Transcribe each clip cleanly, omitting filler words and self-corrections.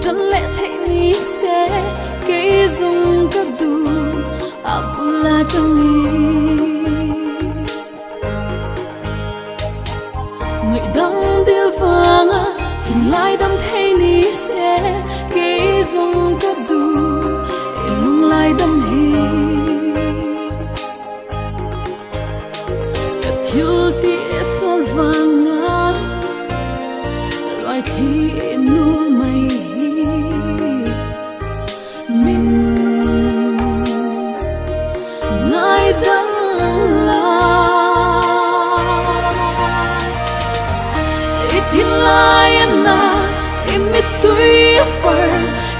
trân lẽ thế ní sẽ cây dùng cấp đủ abula trong ý người đâm tiêu vàng thì lại đâm thế ní sẽ cây dùng cấp đủ lung lại đâm hi thiếu tía xuân vàng loại thì nu mây mình ngài đắng là ít thiên lai na imit tui phở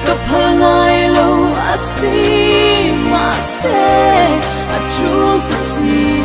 gặp hờ ngài lâu asi mà sẽ chua pasi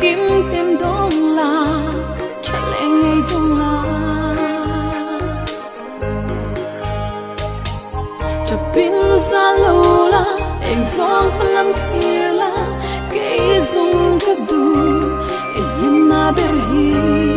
kiếm tìm đó là chả lẽ ngày dòng là chả pin ra lâu là em giông phân lâm thiệt là cái dùng cấp đủ em na bể hi